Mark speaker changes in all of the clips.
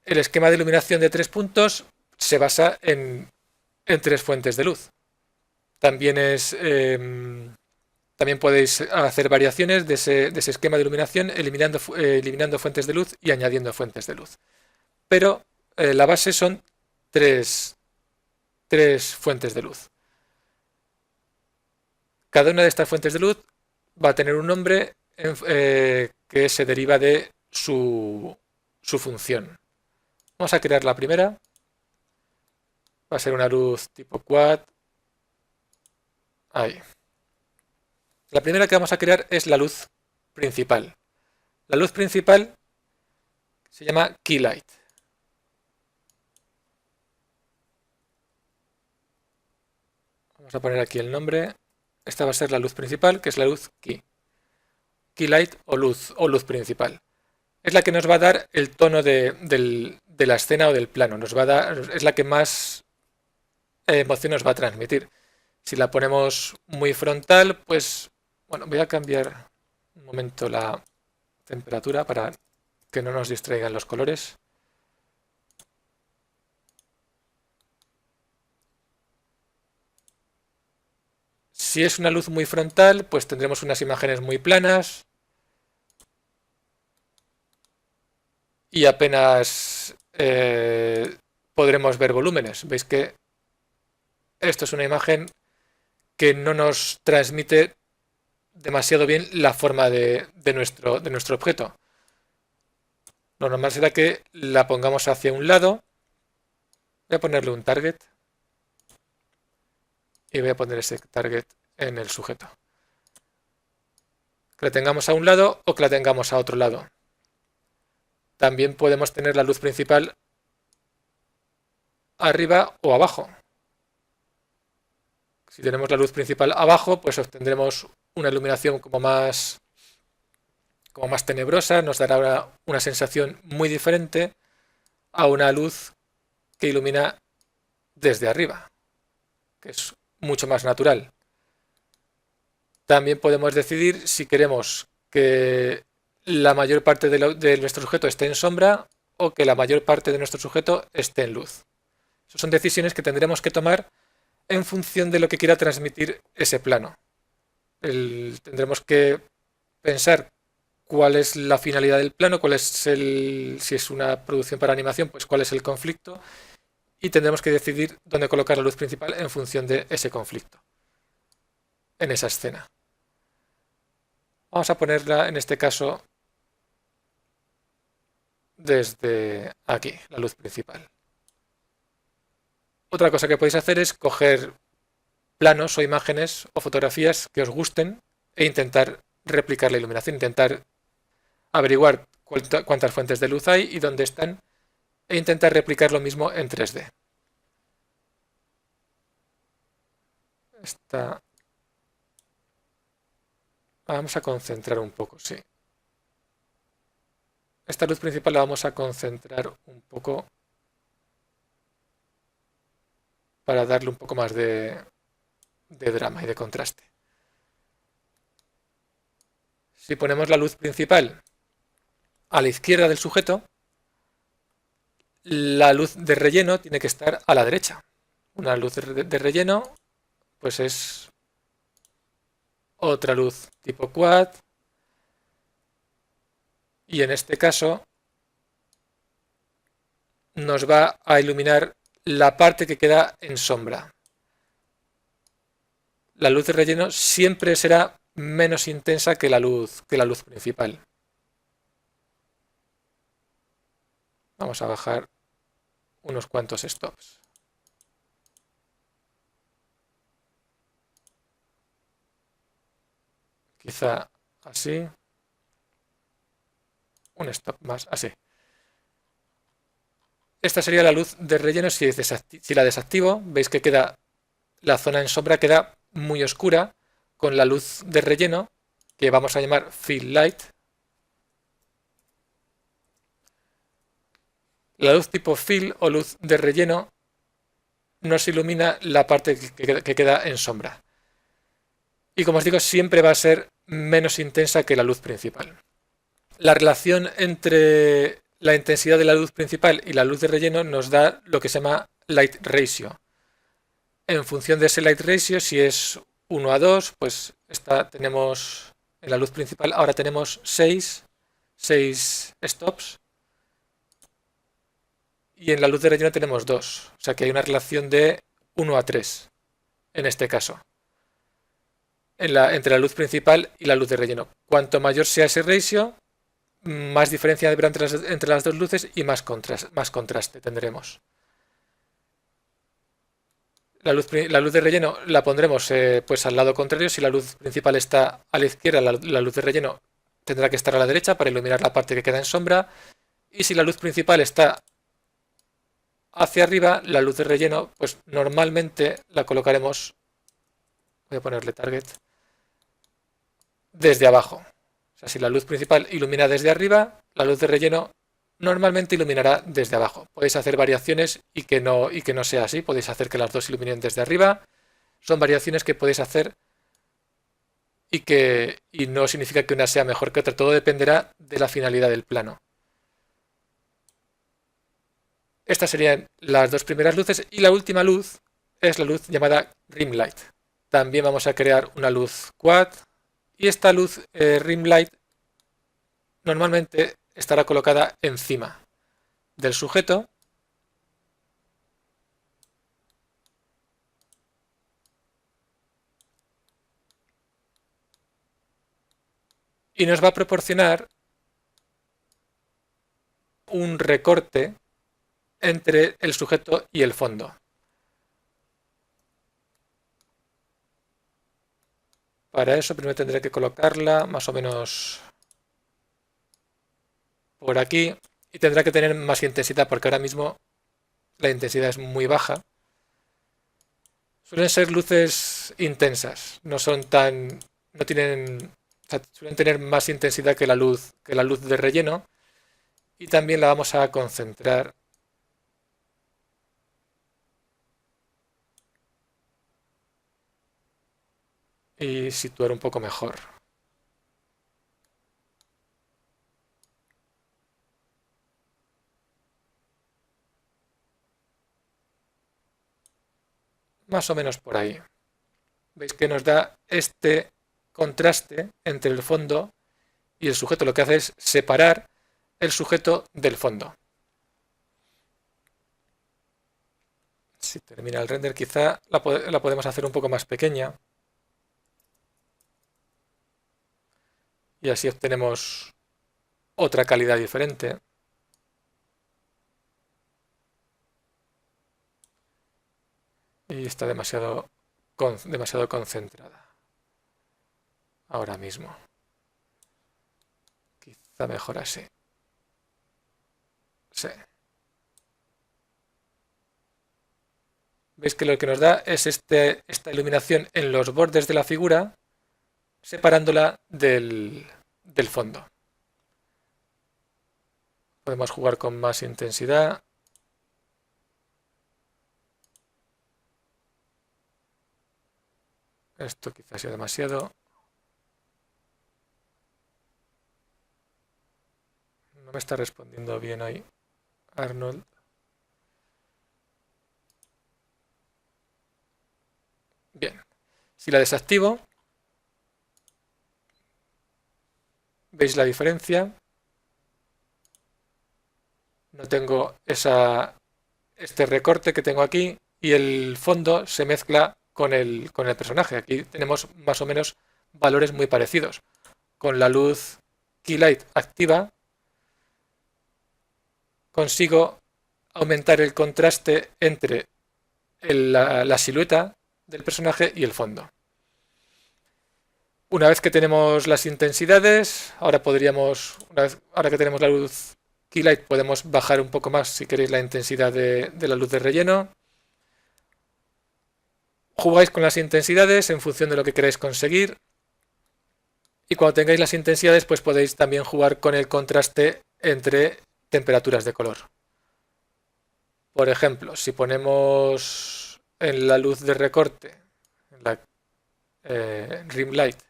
Speaker 1: el esquema de iluminación de 3 puntos se basa en 3 fuentes de luz. También también podéis hacer variaciones de ese esquema de iluminación eliminando fuentes de luz y añadiendo fuentes de luz. Pero la base son tres, tres fuentes de luz. Cada una de estas fuentes de luz va a tener un nombre que se deriva de su función. Vamos a crear la primera. Va a ser una luz tipo quad. Ahí. La primera que vamos a crear es la luz principal. La luz principal se llama key light. Vamos a poner aquí el nombre. Esta va a ser la luz principal, que es la luz key. Key light o luz principal. Es la que nos va a dar el tono de la escena o del plano. Es la que más emoción nos va a transmitir. Si la ponemos muy frontal, pues bueno, voy a cambiar un momento la temperatura para que no nos distraigan los colores. Si es una luz muy frontal, pues tendremos unas imágenes muy planas y apenas podremos ver volúmenes. Veis que esto es una imagen que no nos transmite demasiado bien la forma de nuestro objeto. Lo normal será que la pongamos hacia un lado. Voy a ponerle un target y voy a poner ese target en el sujeto. Que la tengamos a un lado o que la tengamos a otro lado. También podemos tener la luz principal arriba o abajo. Si tenemos la luz principal abajo, pues obtendremos una iluminación como más tenebrosa, nos dará una sensación muy diferente a una luz que ilumina desde arriba, que es mucho más natural. También podemos decidir si queremos que la mayor parte de nuestro sujeto esté en sombra o que la mayor parte de nuestro sujeto esté en luz. Esas son decisiones que tendremos que tomar en función de lo que quiera transmitir ese plano. Tendremos que pensar cuál es la finalidad del plano, si es una producción para animación, pues cuál es el conflicto, y tendremos que decidir dónde colocar la luz principal en función de ese conflicto, en esa escena. Vamos a ponerla, en este caso, desde aquí, la luz principal. Otra cosa que podéis hacer es coger planos o imágenes o fotografías que os gusten e intentar replicar la iluminación, intentar averiguar cuántas fuentes de luz hay y dónde están e intentar replicar lo mismo en 3D. Vamos a concentrar un poco, sí. Esta luz principal la vamos a concentrar un poco para darle un poco más de drama y de contraste. Si ponemos la luz principal a la izquierda del sujeto, la luz de relleno tiene que estar a la derecha. Una luz de relleno, pues es otra luz tipo quad. Y en este caso nos va a iluminar la parte que queda en sombra. La luz de relleno siempre será menos intensa que la luz principal. Vamos a bajar unos cuantos stops. Quizá así. Un stop más, así. Esta sería la luz de relleno si la desactivo. Veis que la zona en sombra queda muy oscura con la luz de relleno que vamos a llamar fill light. La luz tipo fill o luz de relleno nos ilumina la parte que queda en sombra. Y como os digo, siempre va a ser menos intensa que la luz principal. La relación entre la intensidad de la luz principal y la luz de relleno nos da lo que se llama light ratio. En función de ese light ratio, si es 1:2, pues tenemos en la luz principal, ahora tenemos 6 stops, y en la luz de relleno tenemos 2. O sea que hay una relación de 1:3 en este caso, entre la luz principal y la luz de relleno. Cuanto mayor sea ese ratio, más diferencia habrá entre las dos luces y más contraste tendremos. La luz de relleno la pondremos pues al lado contrario. Si la luz principal está a la izquierda, la luz de relleno tendrá que estar a la derecha para iluminar la parte que queda en sombra. Y si la luz principal está hacia arriba, la luz de relleno, pues normalmente la colocaremos, voy a ponerle target, desde abajo. O sea, si la luz principal ilumina desde arriba, la luz de relleno normalmente iluminará desde abajo. Podéis hacer variaciones y que no sea así. Podéis hacer que las dos iluminen desde arriba. Son variaciones que podéis hacer y no significa que una sea mejor que otra. Todo dependerá de la finalidad del plano. Estas serían las dos primeras luces y la última luz es la luz llamada rim light. También vamos a crear una luz quad y esta luz rim light normalmente estará colocada encima del sujeto y nos va a proporcionar un recorte entre el sujeto y el fondo. Para eso primero tendré que colocarla más o menos por aquí y tendrá que tener más intensidad porque ahora mismo la intensidad es muy baja. Suelen ser luces intensas, no tienen, o sea, suelen tener más intensidad que la luz de relleno, y también la vamos a concentrar y situar un poco mejor. Más o menos por ahí. Veis que nos da este contraste entre el fondo y el sujeto. Lo que hace es separar el sujeto del fondo. Si termina el render, quizá la podemos hacer un poco más pequeña. Y así obtenemos otra calidad diferente. Y está demasiado concentrada ahora mismo. Quizá mejor así. Sí. Veis que lo que nos da es esta iluminación en los bordes de la figura, separándola del fondo. Podemos jugar con más intensidad. Esto quizás sea demasiado. No me está respondiendo bien ahí Arnold. Bien. Si la desactivo, ¿veis la diferencia? No tengo este recorte que tengo aquí y el fondo se mezcla con el personaje. Aquí tenemos más o menos valores muy parecidos. Con la luz Keylight activa consigo aumentar el contraste entre la silueta del personaje y el fondo. Una vez que tenemos las intensidades, ahora que tenemos la luz Keylight, podemos bajar un poco más si queréis la intensidad de la luz de relleno. Jugáis con las intensidades en función de lo que queráis conseguir. Y cuando tengáis las intensidades, pues podéis también jugar con el contraste entre temperaturas de color. Por ejemplo, si ponemos en la luz de recorte, en la rim light,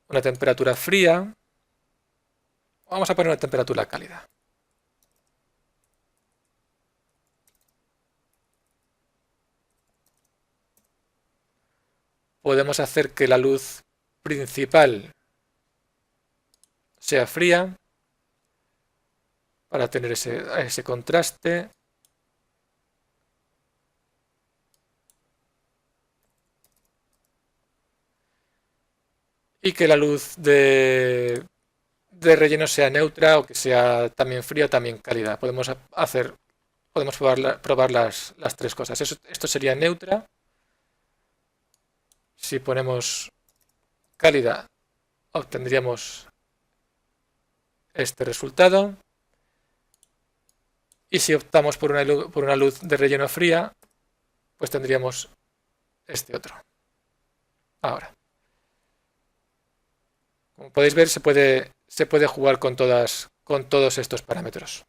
Speaker 1: una temperatura fría, vamos a poner una temperatura cálida. podemos hacer que la luz principal sea fría para tener ese contraste. Y que la luz de relleno sea neutra o que sea también fría o también cálida. Podemos probar las tres cosas. Esto sería neutra. Si ponemos cálida, obtendríamos este resultado. Y si optamos por una luz de relleno fría, pues tendríamos este otro. Ahora, como podéis ver, se puede jugar con todos estos parámetros.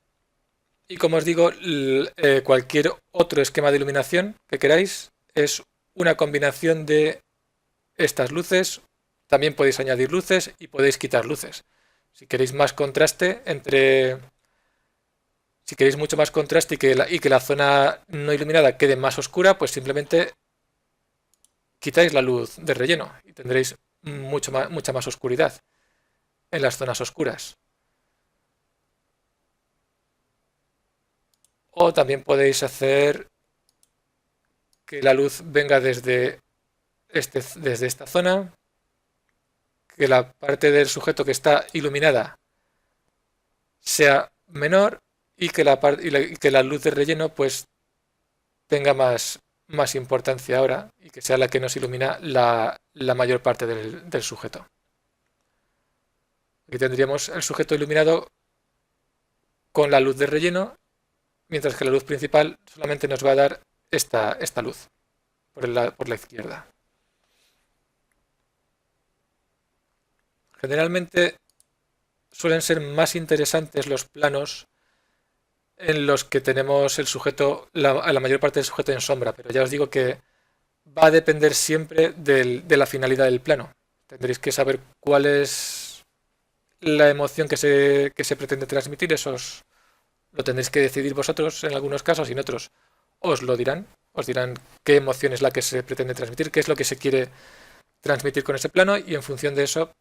Speaker 1: Y como os digo, cualquier otro esquema de iluminación que queráis es una combinación de estas luces. También podéis añadir luces y podéis quitar luces. Si queréis más contraste si queréis mucho más contraste y que la zona no iluminada quede más oscura, pues simplemente quitáis la luz de relleno y tendréis mucha más oscuridad en las zonas oscuras. O también podéis hacer que la luz venga desde esta zona, que la parte del sujeto que está iluminada sea menor y que la luz de relleno pues tenga más importancia ahora y que sea la que nos ilumina la mayor parte del sujeto. Aquí tendríamos el sujeto iluminado con la luz de relleno, mientras que la luz principal solamente nos va a dar esta luz por la izquierda. Generalmente suelen ser más interesantes los planos en los que tenemos el sujeto, la mayor parte del sujeto en sombra, pero ya os digo que va a depender siempre de la finalidad del plano. Tendréis que saber cuál es la emoción que se pretende transmitir, lo tendréis que decidir vosotros en algunos casos y en otros os lo dirán. Os dirán qué emoción es la que se pretende transmitir, qué es lo que se quiere transmitir con ese plano y en función de eso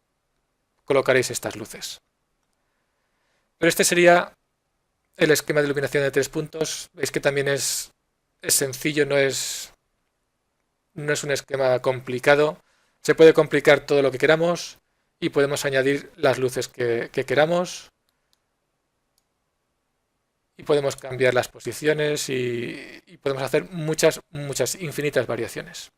Speaker 1: colocaréis estas luces. Pero este sería el esquema de iluminación de 3 puntos. Veis que también es sencillo, no es un esquema complicado. Se puede complicar todo lo que queramos y podemos añadir las luces que queramos. Y podemos cambiar las posiciones y podemos hacer muchas infinitas variaciones.